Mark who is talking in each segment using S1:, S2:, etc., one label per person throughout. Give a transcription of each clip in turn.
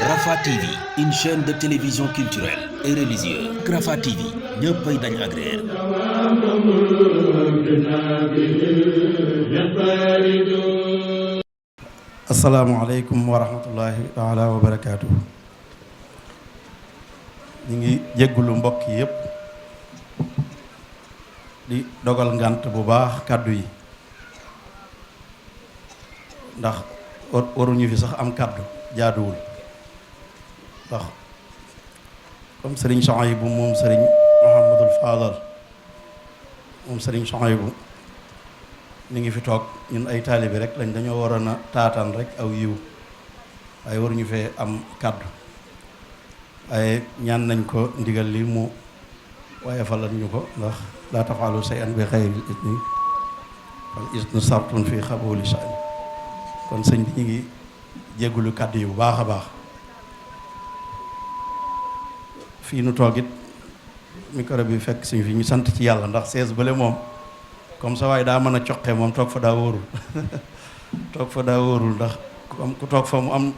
S1: Rafah TV, une chaîne de télévision culturelle et religieuse. Rafah TV ñëppay dañ agréer.
S2: Asalaamaaleykum wa rahmatullahi taala wa barakaatu. ñu ngi jéggulu mbokk yépp di dogal ngànt bu baax kàddu yi ndax waruñu fi sax am kàddu jaaduwul ndax comme sëriñ Souhaïbou moom sëriñ Mouhamadul Fadal moom sëriñ Souhaïbou ñu ngi fi toog ñun ay taalibi rek lañ dañoo waroon a taataan rek aw yiw waaye waruñu fee am kàddu waaye ñaan nañ ko ndigal li mu waaye falal ñu ko ndax laa tafaalu shay'an bi xayril izni fal iznu sartun fi xabuli sha'ni kon sëñ bi ñu ngi jéggulu kàddu yi bu baax a baax fii nu toog it micro bi fekk suñu fi ñu sant ci yàlla ndax sees bële moom comme ça waaye daa mën a coqe moom toog fa daa wóorul toog fa daa wóorul ndax ku toog fa mu am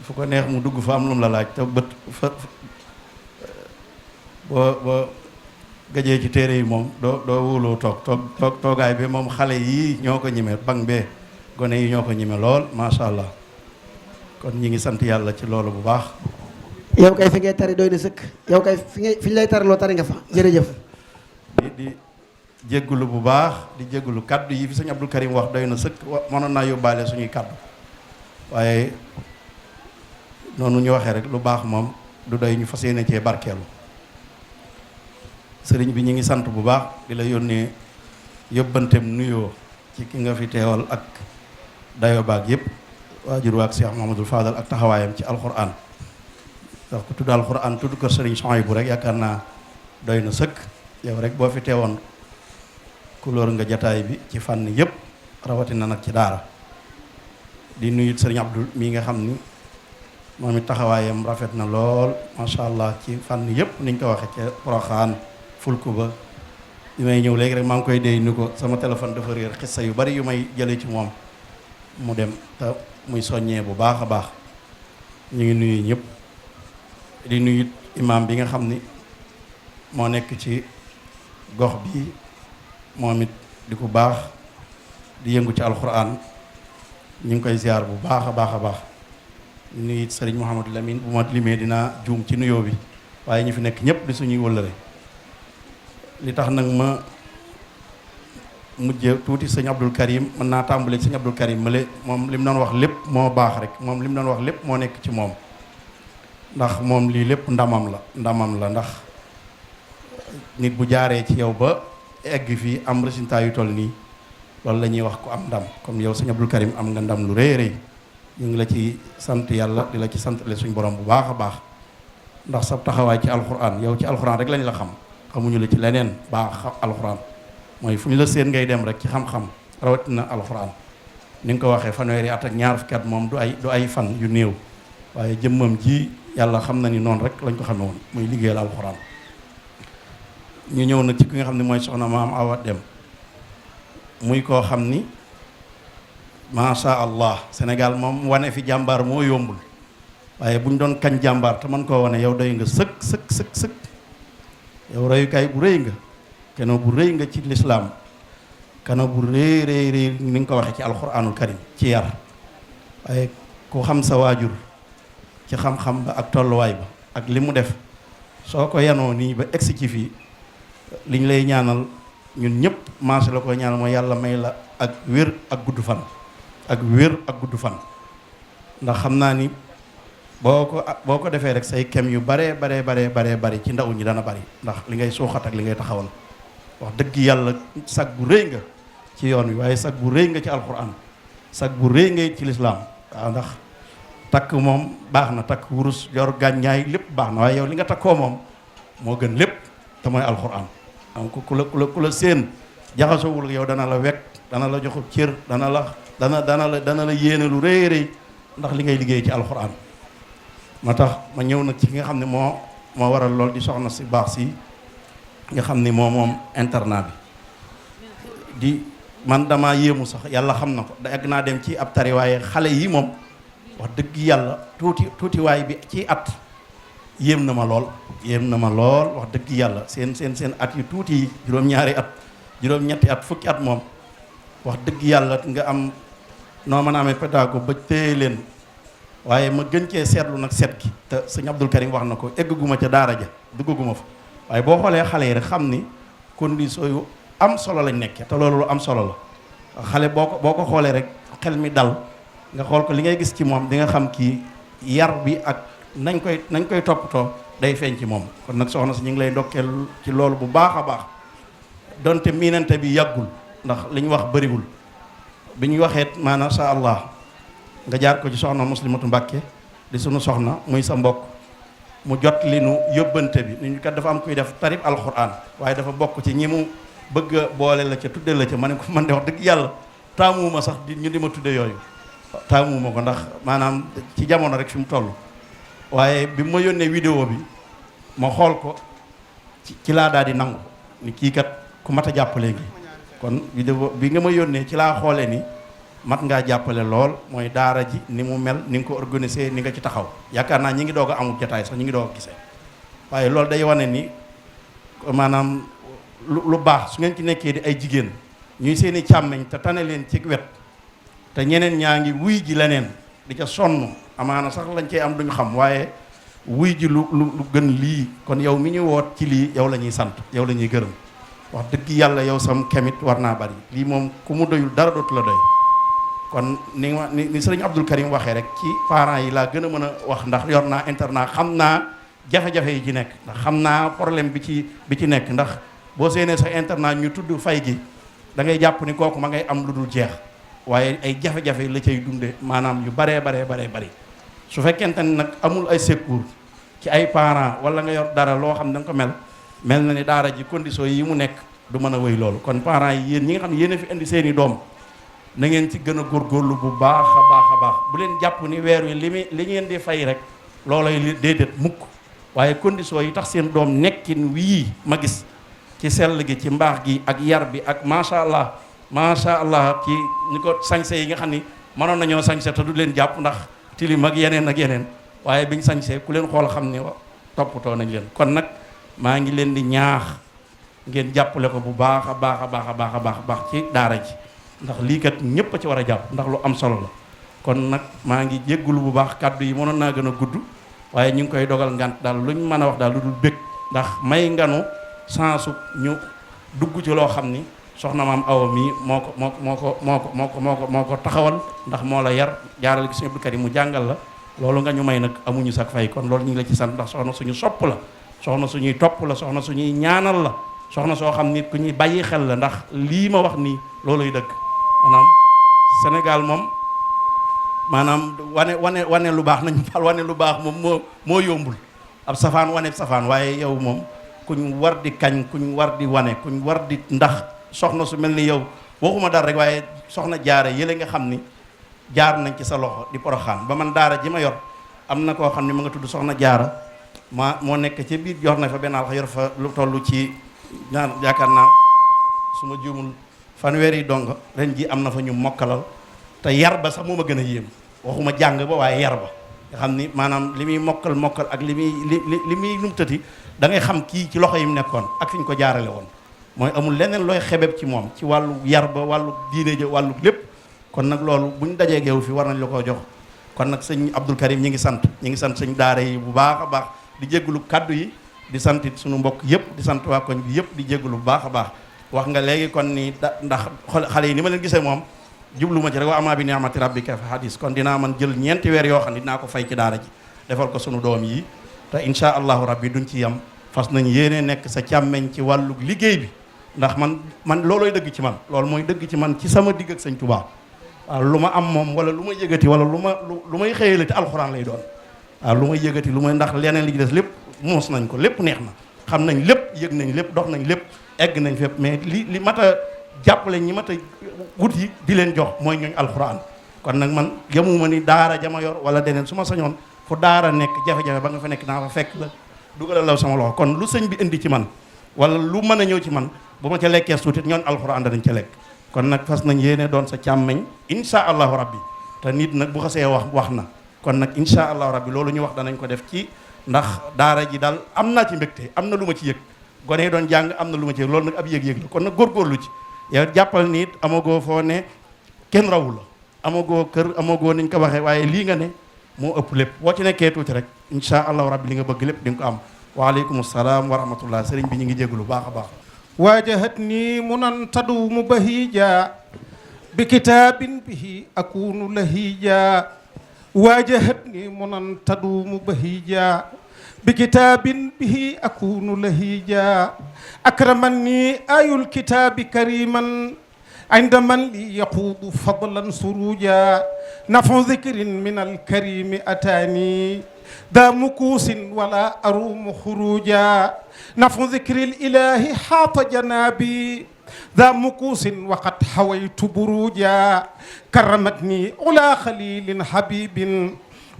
S2: fu ko neex mu dugg fa am lu mu la laaj te bët fa boo gajee ci téere yi moom doo wóoloo toogaay bi moom xale yii ñoo ko ñime bang bee gone yi ñoo ko ñime lool macha allah kon ñi ngi sant yàlla ci loolu bu baax.
S3: yow kay fi ngay tari doy na sëkk yow kay fi ñu lay tariloo tari nga fa jërëjëf.
S2: di jéggulu bu baax di jéggulu kaddu yi fi sëñ Abdou Karim wax doy na sëkk mënoon naa yóbbaale suñuy kaddu waaye noonu ñu waxee rek lu baax moom du doy ñu fas yéene cee barkeelu sëriñ bi ñu ngi sant bu baax di la yónnee yóbbantem nuyoo ci ki nga fi teewal ak dayo baag yëpp waajur waak Cheikh Mouhamadul Fadal ak taxawaayam ci alxuraan ndax ku tudd alxuraan tudd kër sëriñ Souhaïbou rek yaakaar naa doy na sëkk yow rek boo fi teewoon couleur nga jataay bi ci fànn yëpp rawatina nag ci daara di nuyu sëriñ Abdul mii nga xam ni moom it taxawaayam rafet na lool macha allah ci fànn yëpp niñ ko waxee ca Poroxaan fulku ba bi may ñëw léegi rek maa ngi koy déy ni ko sama téléphone dafa réer xissa yu bari yu may jëlee ci moom mu dem te muy soññee bu baax a baax ñu ngi nuyu ñëpp di nuyu imaam bi nga xam ni moo nekk ci gox bi moom it di ku baax di yëngu ci alxuraan ñu ngi koy ziar bu baax a baax a baax nuyu sëriñ Mouhamadou Lamine bu ma limee dinaa juum ci nuyoo bi waaye ñu fi nekk ñëpp di suñuy wëllëre li tax nag ma mujje tuuti sëñ Abdou Karim mën naa tàmbale sëñ Abdou Karim male moom li mu doon wax lépp moo baax rek moom li mu doon wax lépp moo nekk ci moom ndax moom lii lépp ndamam la ndax nit bu jaaree ci yow ba egg fii am résultat yu toll nii loolu la ñuy wax ku am ndam comme yow sëñ Abdou Karim am nga ndam lu rëy rëy ñu ngi la ci sant yàlla di la ci sant le suñu borom bu baax a baax ndax sa taxawaay ci alxuraan yow ci alxuraan rek lañ la xam xamuñu la ci leneen baax alxuraan mooy fu ñu la seen ngay dem rek ci xam-xam rawatina alxuraan ni nga ko waxee fanweeri at ak ñaar fukki at moom du ay fan yu néew waaye jëmmam ji yàlla xam na ni noonu rek lañ ko xamee woon muy liggéeyal alxuraan ñu ñëw nag ci ki nga xam ne mooy soxna maam Awa Dem muy koo xam ni macha allah Sénégal moom wane fi jàmbaar moo yombul waaye bu ñu doon kañ jàmbaar te man koo wane yow doy nga sëkk yow royukaay bu rëy nga keno bu rëy nga ci lislaam keno bu rëy ni nga ko waxee ci alxuraanul karim ci yar waaye ku xam sa waajur ci xam-xam ba ak tolluwaay ba ak li mu def soo ko yanoo nii ba egsi ci fii liñ lay ñaanal ñun ñëpp maase la ko ñaanal mooy yàlla may la ak wér ak gudd fan ndax xam naa ni boo ko defee rek say kem yu baree bari ci ndaw ñi dana bari ndax li ngay suuxat ak li ngay taxawal wax dëgg yàlla sag bu rëy nga ci yoon wi waaye sag bu rëy nga ci alxuraan sag bu rëy nga ci lislaam waaw ndax takk moom baax na takk wurus yor gàññaay lépp baax na waaye yow li nga takkoo moom moo gën lépp te mooy alxuraan am ku la seen jaxasoowul yow dana la wekk dana la joxub cër dana la yéene lu rëy ndax li ngay liggéey ci alxuraan moo tax ma ñëw nag ci ki nga xam ne moo waral lool di soxna si baax si nga xam ni moom internat bi di man damaa yéemu sax yàlla xam na ko da yàgg naa dem ci ab tari waaye xale yi moom wax dëgg yàlla tuutiwaay bi ci at yéem na ma lool wax dëgg yàlla seen at yu tuuti yi juróom-ñaari at juróom-ñetti at fukki at moom wax dëgg yàlla nga am noo mën a amee pédago ba téye leen waaye ma gën cee seetlu nag set gi te sëñ Abdou Karim wax na ko eggaguma ca daara ja duggaguma fa waaye boo xoolee xale yi rek xam ni condition yu am solo lañ nekkee te loolu lu am solo la xale boo ko xoolee rek xel mi dal nga xool ko li ngay gis ci moom di nga xam kii yar bi ak nañ koy toppatoo day feeñ ci moom. kon nag soxna si ñu ngi lay ndokkeel ci loolu bu baax a baax donte miinante bi yàggul ndax li ñu wax bëriwul bi ñu waxee maanaam sha Allah nga jaar ko ci soxna Muslimatu Mbàkke di sunu soxna muy sa mbokk mu jot li nu yóbbante bi ni ñu kat dafa am kuy def tarib alquran waaye dafa bokk ci ñi mu bëgg a boole la ca tudde la ca ma ne ko man de wax dëgg yàlla taamuwuma sax ñu di ma tudde yooyu taamuwuma ko ndax maanaam ci jamono rek fi mu toll waaye bi ma yónnee vidéo bi ma xool ko ci laa daal di nangu ni kii kat ku mat a jàppale gi kon vidéo bi nga ma yónnee ci laa xoolee ni mat ngaa jàppale lool mooy daara ji ni mu mel ni nga ko organisé ni nga ci taxaw yaakaar naa ñi ngi doog a amul jotaay sax ñi ngi doog a gisee waaye loolu day wane ni maanaam lu baax su ngeen ci nekkee di ay jigéen ñuy seeni càmmeñ te tane leen ci wet te ñeneen ñaa ngi wuy ji leneen di ca sonn amaana sax lañ cey am duñu xam waaye wuy ji lu gën lii kon yow mi ñu woot ci lii yow la ñuy sant yow la ñuy gërëm wax dëgg yàlla yow sam kemit war naa bari lii moom ku mu doyul dara dootu la doy kon ni sëriñ Abdou Karim waxee rek ci parents yi laa gën a mën a wax ndax yor naa internat xam naa jafe-jafe yi ci nekk ndax xam naa problème bi ci nekk ndax boo séenee sa internat ñu tudd fay gi da ngay jàpp ni kooku ma ngay am lu dul jeex waaye ay jafe-jafe la cay dunde maanaam yu baree bari su fekkente ni nag amul ay secours ci ay parents wala nga yor dara loo xam ne da nga ko mel na ni daara ji conditions yi mu nekk du mën a wéy loolu kon parents yi yéen ñi nga xam ne yéen a fi indi seeni doom na ngeen ci gën a góorgóorlu bu baax a baax bu leen jàpp ni weer wi li ngeen di fay rek loolay déedéet mukk waaye conditions yi tax seen doom nekkin wii ma gis ci sell gi ci mbaax gi ak yar bi ak macha allah ci ni ko sañse yi nga xam ni mënoon nañoo sañse te du leen jàpp ndax tilim ak yeneen waaye biñ sañse ku leen xool xam ni toppatoo nañ leen kon nag maa ngi leen di ñaax ngeen jàppale ko bu baax a baax ci daara ji ndax lii kat ñëpp a ci war a jàpp ndax lu am solo la kon nag maa ngi jéggulu bu baax kàddu yi mënoon naa gën a gudd waaye ñu ngi koy dogal ngant daal luñ mën a wax daal lu dul bëgg ndax may nganu sansu ñu dugg ci loo xam ni soxna maam awa mii moo ko taxawal ndax moo la yar jaaral gi Sëñ Abdou Karim mu jàngal la loolu nga ñu may nag amuñu sax fay kon loolu ñu ngi la ci sant ndax soxna suñu sopp la soxna suñuy topp la soxna suñuy ñaanal la soxna soo xam ni ku ñuy bàyyi xel la ndax lii ma wax nii looluy dëgg maanaam Sénégal moom maanaam wane lu baax nañu fal wane lu baax moom moo yombul ab safaan wane safaan waaye yow moom kuñ war di kañ kuñ war di wane kuñ war di ndax soxna su mel ni yow waxuma dara rek waaye soxna jaara yële nga xam ni jaar nañ ci sa loxo di poroxaan ba man daara ji ma yor am na koo xam ne ma nga tudd soxna jaara moo nekk ci biir yor na fa benn alxa yor fa lu toll ci yaakaar naa su ma juumul fanweeri dong ren ji am na fa ñu mokkalal te yar ba sax moo ma gën a yéem waxuma jàng ba waaye yar ba nga xam ni maanaam li muy mokkal ak li muy numtati da ngay xam kii ci loxo yi mu nekkoon ak fi ñu ko jaarale woon mooy amul leneen looy xebeb ci moom ci wàllu yar ba wàllu diine ja wàllu lépp kon nag loolu bu ñu dajee geew fi war nañ la koo jox kon nag sëñ Abdou Karim ñi ngi sant sëñ daara yi bu baax a baax di jégalu kaddu yi di sant it suñu mbokk yëpp di sant waa koñ bi yëpp di jégalu bu baax a baax wax nga léegi kon ni ndax xale yi ni ma leen gisee moom jublu ma ci rek wa amaa bi ni'mati rabbika fa hadis kon dinaa man jël ñeenti weer yoo xam ne dinaa ko fay ci daara ji defal ko sunu doom yi te insha allahu rabbi duñ ci yam fas nañ yéene nekk sa càmmeñ ci wàllu liggéey bi ndax man loolooy dëgg ci man loolu mooy dëgg ci man ci sama digg ak sëñ Tuubaa waaw lu ma am moom wala lu may yëgati wala lu may xëyalati alxuraan lay doon waaw lu may yëgati lu may ndax leneen li ci des lépp moos nañ ko lépp neex na xam nañ lépp yëg nañ lépp dox nañ lépp egg nañ fépp mais li mat a jàppale ñi mat a wut yi di leen jox mooy ñooñ alxuraan kon nag man yemuma ni daara jama yor wala deneen su ma sañoon fu daara nekk jafe-jafe ba nga fa nekk naa fa fekk la dugalal law sama loxo kon lu sëñ bi indi ci man wala lu mën a ñëw ci man bu ma ca lekkee suuti ñoon alxuraan danañ ca lekk kon nag fas nañ yéene doon sa càmmeñ insha allahu rabbi te nit nag bu xasee wax na kon nag insha allahu rabbi loolu ñu wax danañ ko def ci ndax daara ji daal am naa ci mbégte am na lu ma ci yëg gone yi doon jàng am na lu ma ci yëg loolu nag ab yëg-yëg la kon nag góorgóorlu ci yow jàppal nit amagoo foo ne kenn rawu la amagoo kër amagoo niñ ko waxee waaye lii nga ne moo ëpp lépp boo ci nekkee tuuti rek insha allahu rabbi li nga bëgg lépp di nga ko am waaleykum salaam wa rahmatullah sëriñ bi ñu ngi jégalu baax a baax
S4: waajahatni munan taduumu bahija bi kitaabin bihi akunu lahija waajahatni munan taduumu bahija bi kitaabin bihi akunu lahija akramanni ayul kitaabi kariman inda man li yaquudu fadlan suruja nafu dhikrin min alkarimi ataani ذا مكوس ولا أروم خروجا نفع ذكر الإله حاط جنابي ذا مكوس وقد حويت بروجا كرمتني على خليل حبيب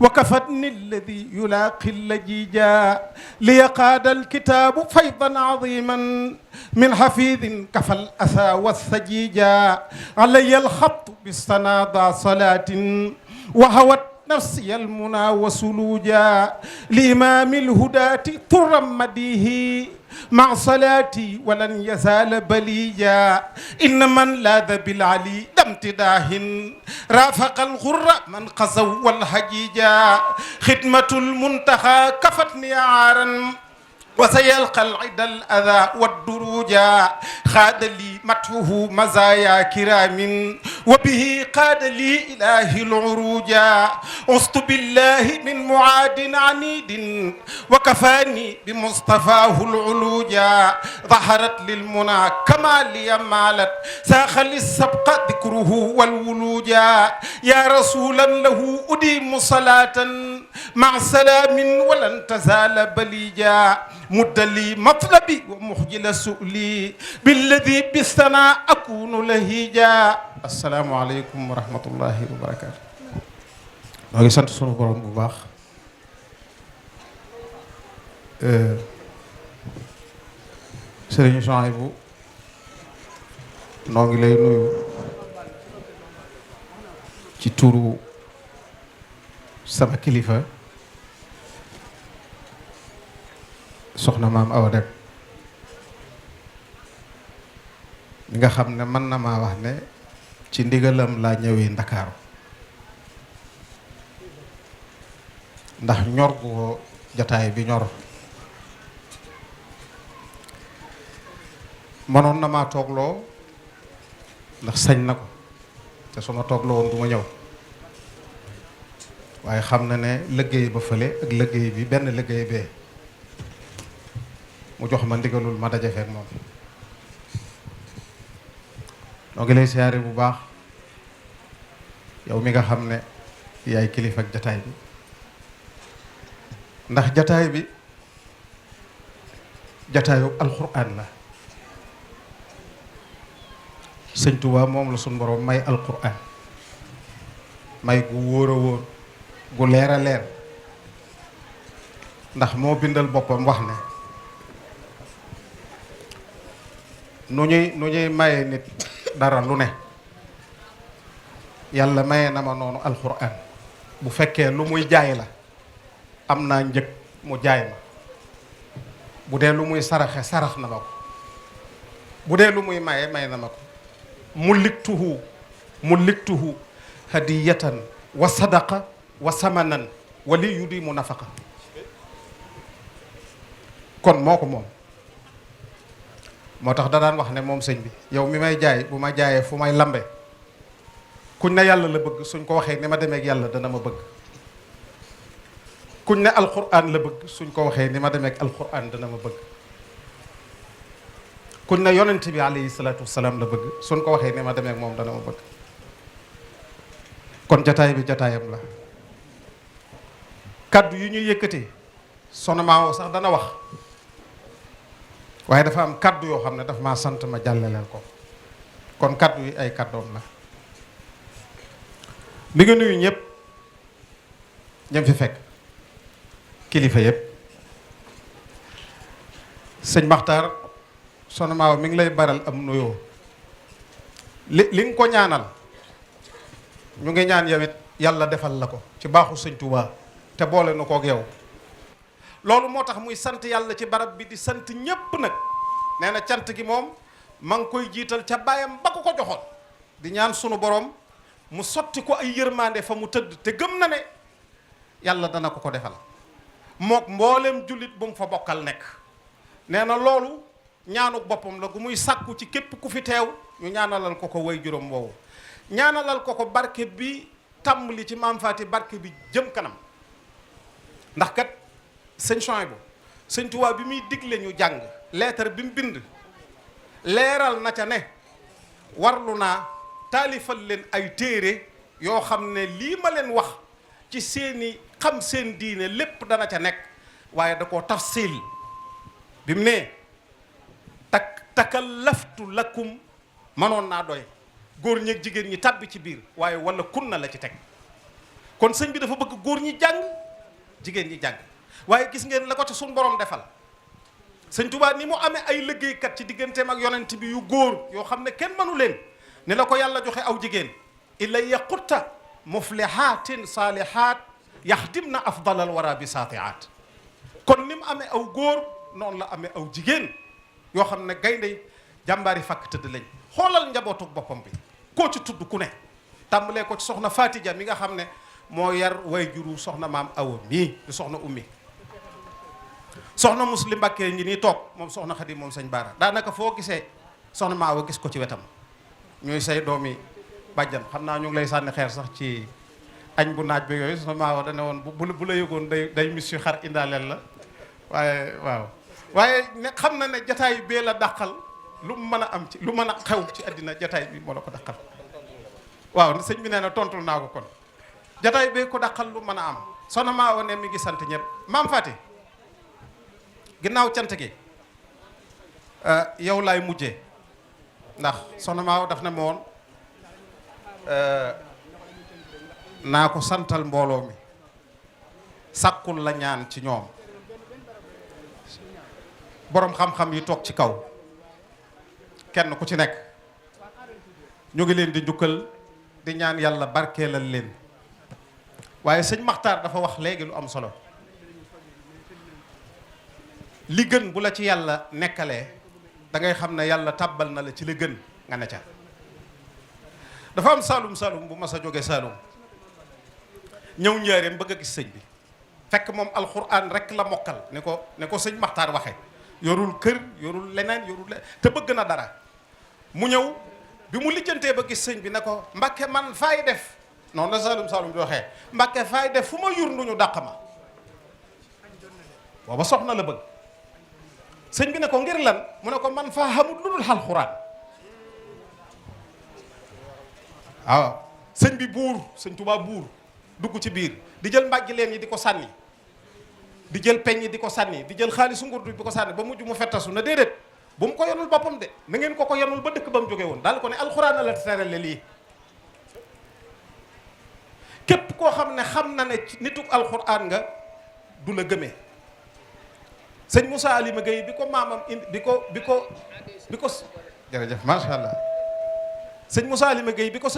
S4: وكفتني الذي يلاقي اللجيجا ليقاد الكتاب فيضا عظيما من حفيظ كفى الأسى والثجيجا علي الخط بالصنادى صلاة وهوت نفسي المنى وسلوجا لإمام الهداة طرا مديه مع صلاتي ولن يزال بليجا إن من لاذ بالعلي امتداه رافق الغر من قزوا والحجيجا خدمة المنتهى كفتني عارا وسيلقى العدا الأذى والدروجا خاد لي مدحه مزايا كرام وبه قاد لي إله العروجا عصت بالله من معاد عنيد وكفاني بمصطفاه العلوجا ظهرت للمنى كما لي مالت ساخ للسبق ذكره والولوجا يا رسولا له أديم صلاة مع سلام ولن تزال بليجا مد لي مطلبي ومخجل سؤلي بالذي بالثناء أكون لهيجا السلام عليكم ورحمة الله وبركاته. maa ngi sant sunu borom bu baax Serigne Souhaïbou noo ngi lay nuyu ci turu sama kilifa soxna maam Awa Dem mi nga xam ne mën na maa wax ne ci ndigalam laa ñëwee Ndakaaru ndax ñor gu jataay bi ñor mënoon na maa toogloo ndax sañ na ko te su ma toogloo woon du ma ñëw waaye xam na ne liggéey ba fële ak liggéey bi benn liggéey bee mu jox ma ndigalul ma daje feek moom noo ngi lay siyaare bu baax yow mi nga xam ne yaay kilifa ak jataay bi ndax jataay bi jataayu alxuraan la sëñ Tuubaa moom la suñ borom may alxuraan may gu wóor a wóor gu leer a leer ndax moo bindal boppam wax ne nu ñuy maye nit dara lu ne yàlla maye na ma noonu alxuraan bu fekkee lu muy jaay la am naa njëg mu jaay ma bu dee lu muy saraxe sarax na ma ko bu dee lu muy maye may na ma ko mu liktuhu hadiyatan wa sadaqa wa samanan wa li yudi mu nafaqa kon moo ko moom moo tax da daan wax ne moom sëñ bi yow mi may jaay bu ma jaayee fu may lambe kuñ ne yàlla la bëgg suñ ko waxee ni ma demee ak yàlla dana ma bëgg kuñ ne alquran la bëgg suñ ko waxee ni ma demee ak alquran dana ma bëgg kuñ ne yonent bi alayhi salaatu wasalaam la bëgg suñ ko waxee ni ma demee ak moom dana ma bëgg kon jataay bi jataayam la kaddu yu ñuy yëkkati sonomaawo sax dana wax waaye dafa am kaddu yoo xam ne dafa maa sant ma jàllaleel ko kon kaddu yi ay kaddoom la mi ngi nuyu ñëpp ñam fi fekk kilifa yëpp sëñ Maxtaar sonomaawo mi ngi lay baral am nuyoo li nga ko ñaanal ñu ngi ñaan yow it yàlla defal la ko ci baaxu sëñ Tuubaa te boole na kook yow. loolu moo tax muy sant yàlla ci barab bi di sant ñépp nag. nee na cant gi moom ma ngi koy jiital ca baayam ba ko joxoon di ñaan sunu borom mu sotti ko ay yërmande fa mu tëdd te gëm na ne yàlla dana ko defal mook mboolem jullit bu mu fa bokkal nekk. nee na loolu ñaanu boppam la gu muy sàkku ci képp ku fi teew ñu ñaanalal ko way juróom woowu ñaanalal ko barke bi tàmbali ci maam Faati barke bi jëm kanam. ndax kat sëñ Souhaïbou sëñ Tuubaa bi muy digle ñu jàng lettre bi mu bind leeral na ca ne warlu naa taalifal leen ay téere yoo xam ne lii ma leen wax ci seeni xam seen diine lépp dana ca nekk waaye da koo tafsil bi mu ne takallaftu lakum manoon naa doy góor ñeeg jigéen ñi tàbbi ci biir waaye wala kunna la ci teg kon sëñ bi dafa bëgg góor ñi jàng jigéen ñi jàng waaye gis ngeen la ko ci suñu borom defal sëñ Tuubaa ni mu amee ay liggéeykat ci digganteem ak yonent bi yu góor yoo xam ne kenn mënu leen ni la ko yàlla joxe aw jigéen ilaya qutta muflihatin salihat yaxdimna afdalal wara bi saatiat kon ni mu amee aw góor noonu la amee aw jigéen yoo xam ne gaynde jàmbaari fàkk tëdd lañ xoolal njabootu boppam bi koo ci tudd ku ne tàmbalee ko ci soxna Fatija mi nga xam ne moo yar way juru soxna maam Awa mii di soxna ummi soxna Muslim Mbàkke ngi nii toog moom soxna Xadi moom sëñ Baara daanaka foo gisee soxna maa Awa gis ko ci wetam ñooy say doomi bàjjan xam naa ñu ngi lay sànni xeer sax ci añ bu naaj bi yooyu soxna maa Awa dane woon bu la yëgoon day mis yu xar indaaleel la waaye waaw waaye ne xam na ne jataay bee la dàqal lu mën a am ci lu mën a xew ci àddina jataay bi moo la ko dàqal waaw sëñ bi nee na tontul naa ko kon jataay bee ko dàqal lu mën a am soxna maa Awa ne mi ngi sant ñëpp maam Faati ginnaaw cant gi yow laay mujjee ndax soxna Maaw daf ne ma woon naa ko santal mbooloo mi sàkkul la ñaan ci ñoom boroom xam-xam yi toog ci kaw kenn ku ci nekk ñu ngi leen di njukkal di ñaan yàlla barkeelal leen waaye sëñ Maxtaar dafa wax léegi lu am solo li gën bu la ci yàlla nekkalee da ngay xam ne yàlla tàbbal na la ci la gën nga ne ca dafa am saalum bu mas a jóge saalum ñëw njaareem bëgg a gis sëñ bi fekk moom alxuraan rek la mokkal ne ko sëñ Maxtaar waxe yorul kër yorul leneen te bëgg na dara mu ñëw bi mu lijjantee ba gis sëñ bi ne ko Mbàkke man faay def noonu la saalum di waxee Mbàkke faay def fu ma yur nduñu dàq ma booba soxna la bëgg sëñ bi ne ko ngir lan mu ne ko man faa xamut lu dul alxuraan waaw sëñ bi sëñ Tuubaa buur dugg ci biir di jël mbàjji leen yi di ko sànni di jël peñ yi di ko sànni di jël xaalisu nguur di ko sànni ba mujj mu fettasu na déedéet bu mu ko yenul boppam de na ngeen ko yenul ba dëkk ba mu jóge woon daal ko ne alxuraan la terale lii képp koo xam ne xam na ne nituk alxuraan nga du la gëmee sëñ Moussa Alima Gueye bi ko maamam indi bi ko jërëjëf macha allah sëñ Moussa Alima Gueye bi ko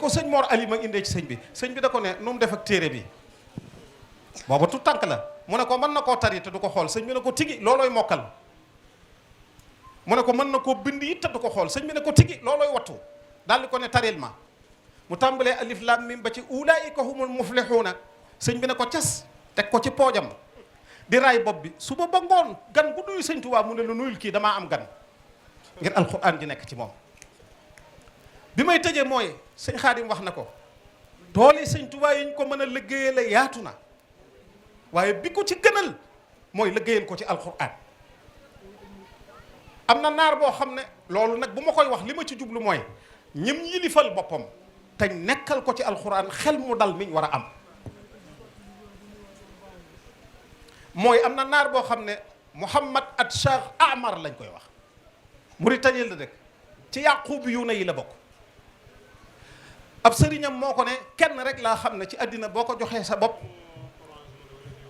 S4: sëñ Mor Alima indee ci sëñ bi da ko ne nu mu def ak téere bi booba tu tànk la mu ne ko mën na koo tari te du ko xool sëñ bi ne ko tigi loolooy mokkal mu ne ko mën na koo bind it te du ko xool sëñ bi ne ko tigi loolooy wattu daal di ko ne taril ma mu tàmbalee alif lam mim ba ci ulaa'ika humul muflihuuna sëñ bi ne ko cas teg ko ci poojam di raay bopp bi suba ba ngoon gan bu nuyu sëñ Tuubaa mu ne lu nuyul kii damaa am gan ngir alxuraan ji nekk ci moom bi may tëjee mooy sëñ Xaadim wax na ko tool yi sëñ Tuubaa yi ñu ko mën a liggéeyale yaatu na waaye bi ko ci gënal mooy liggéeyal ko ci alxuraan am na naar boo xam ne loolu nag bu ma koy wax li ma ci jublu mooy ñim yilifal boppam te nekkal ko ci alxuraan xel mu dal miñ war a am mooy am na naar boo xam ne Muhammad at Cheikh Amar lañ koy wax Mauritanie la dëkk ci yàqubi yu na yi la bokk ab sëriñam moo ko ne kenn rek laa xam ne ci àddina boo ko joxee sa bopp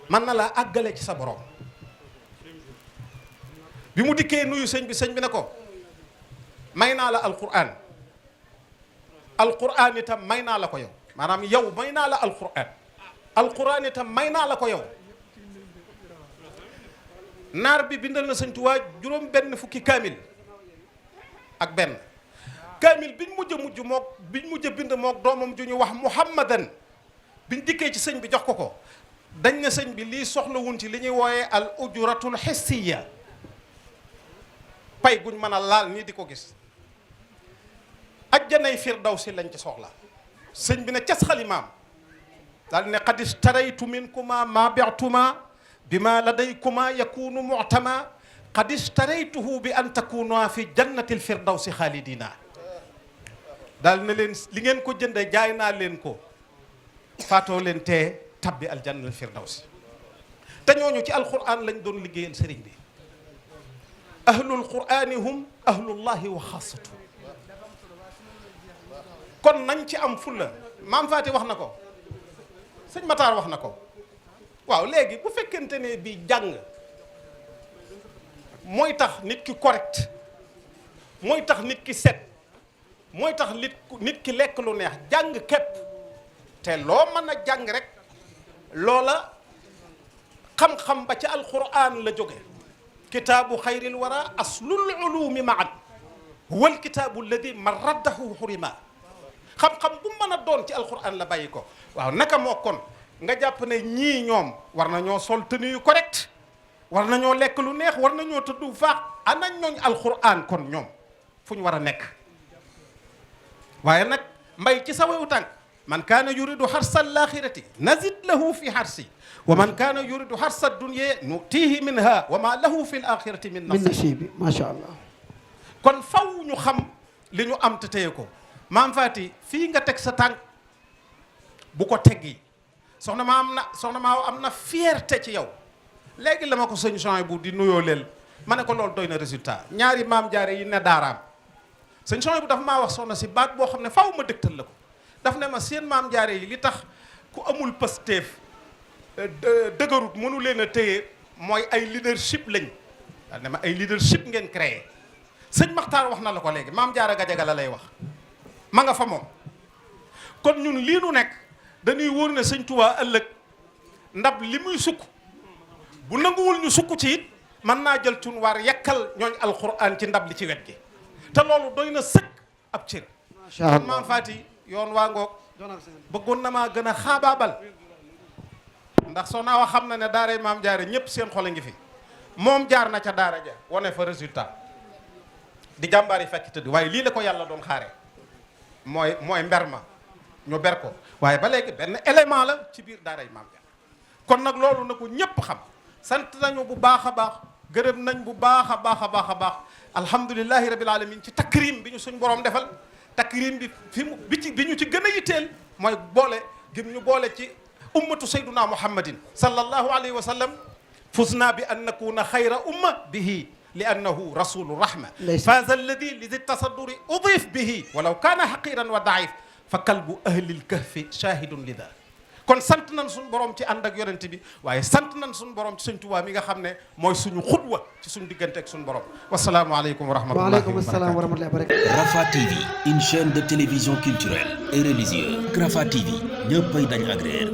S4: mën na laa àggale ci sa borom bi mu dikkee nuyu sëñ bi ne ko may naa la alquran itam may naa la ko yow maanaam yow may naa la alquran itam may naa la ko yow. naar bi bindal na sëñ Tuubaa juróom benn fukki kaamil ak benn kaamil biñ mujj bind mook doomam ju ñu wax muhammadan biñ dikkee ci sëñ bi jox ko dañ ne sëñ bi lii soxlawun ci li ñuy wooyee al ujratul hissiya pay guñ mën a laal nii di ko gis ajjanay firdawsi lañ ci soxla sëñ bi ne cas xalimaam daal ne qad istaraytu minkuma ma bi'tuma bima ladaykuma yakunu mu'tama qad istaraytuhu bi an takuna fi jannatil firdawsi xaalidina daal ne leen li ngeen ko jënde jaay naa leen ko faatoo leen tee tabbi aljannatil firdawsi te ñooñu ci alquran lañ doon liggéeyal sëriñ bi ahlul qurani hum ahlullahi wa xaasatu kon nañ ci am fulla maam Faati wax na ko sëñ Matar wax na ko waaw léegi bu fekkente ne bi jàng mooy tax nit ki correct mooy tax nit ki set mooy tax nit ki lekk lu neex jàng képp te loo mën a jàng rek loola xam-xam ba ca alquran la jóge kitaabu xayril wara aslul ulumi maan huwa alkitaabu alladi man raddahu xurima xam-xam bu mën a doon ci alquran la bàyyi ko waaw naka moo kon nga jàpp ne ñii ñoom war nañoo sol tenue yu correct war nañoo lekk lu neex war nañoo tëdd faax ana ñooñ alquran kon ñoom fu ñu war a nekk waaye nag mbay ci sawewu tànk man kaana yuridu harsa alaxirati nazid lahu fi harsi wa man kaana yuridu harsa dunya nutihi minha wa ma lahu fi alaxirati min
S3: nasibi macha allah.
S4: kon faw ñu xam li ñu am te téye ko maam Faati fii nga teg sa tànk bu ko teggi soxna maa am na fierté ci yow léegi la ma ko sëñ Souhaïbou di nuyoo leel ma ne ko loolu doy na résultat ñaari maam jaare yi ne daaraam sëñ Souhaïbou dafa maa wax soxna si baat boo xam ne faaw ma dëgtal la ko daf ne ma seen maam jaare yi li tax ku amul pësteef dëgërut mënu leen a téye mooy ay leadership lañ daal ne ma ay leadership ngeen créé sëñ Maxtaar wax na la ko léegi maam jaara Gajaga la lay wax ma nga fa moom kon ñun lii nu nekk dañuy wóor ne sëñ Tuubaa ëllëg ndab li muy sukk bu nanguwul ñu sukk ci it mën naa jël cun waar yekkal ñooñ alquran ci ndab li ci wet gi te loolu doy na sëkk ab cër kon maam Faati yoon waa ngoog bëggoon na maa gën a xaabaabal ndax soo naa wax xam na ne daaray maam jaare ñëpp seen xol a ngi fi moom jaar na ca daara ja wane fa résultat di jàmbaar yi fekk tëdd waaye lii la ko yàlla doon xaare mooy mber ma ñu ber ko waaye ba léegi benn élément la ci biir daaray maam jaare kon nag loolu na ko ñëpp xam sant nañu bu baax a baax gërëm nañ bu baax a baax a baax a baax alhamdulilahi rabil alamin ci takrim bi ñu suñ borom defal takrim bi bi ñu ci gën a yitteel mooy boole gim ñu boole ci ummatu sayduna muhammadin sallallahu alayhi wa sallam fusna bi an nakuna xayra umma bihi li annahu rasulu rahma faza alladi lidi tasadduri udif bihi walaw kaana haqiran wa daif fa kalbu ahlil kahfi shahidun lida kon sant nañ suñu borom ci ànd ak yonent bi waaye sant nañ suñu borom ci Sëñ Tuubaa mi nga xam ne mooy suñu xutwa ci suñu diggante ak suñu borom wasalaamualeykum wa rahmatullahi
S3: waaleykum salaam wa rahmatullahi wa barakatuh.
S1: Rafah TV, une chaîne de télévision culturelle et religieuse. Rafah TV ñëppay dañ agréer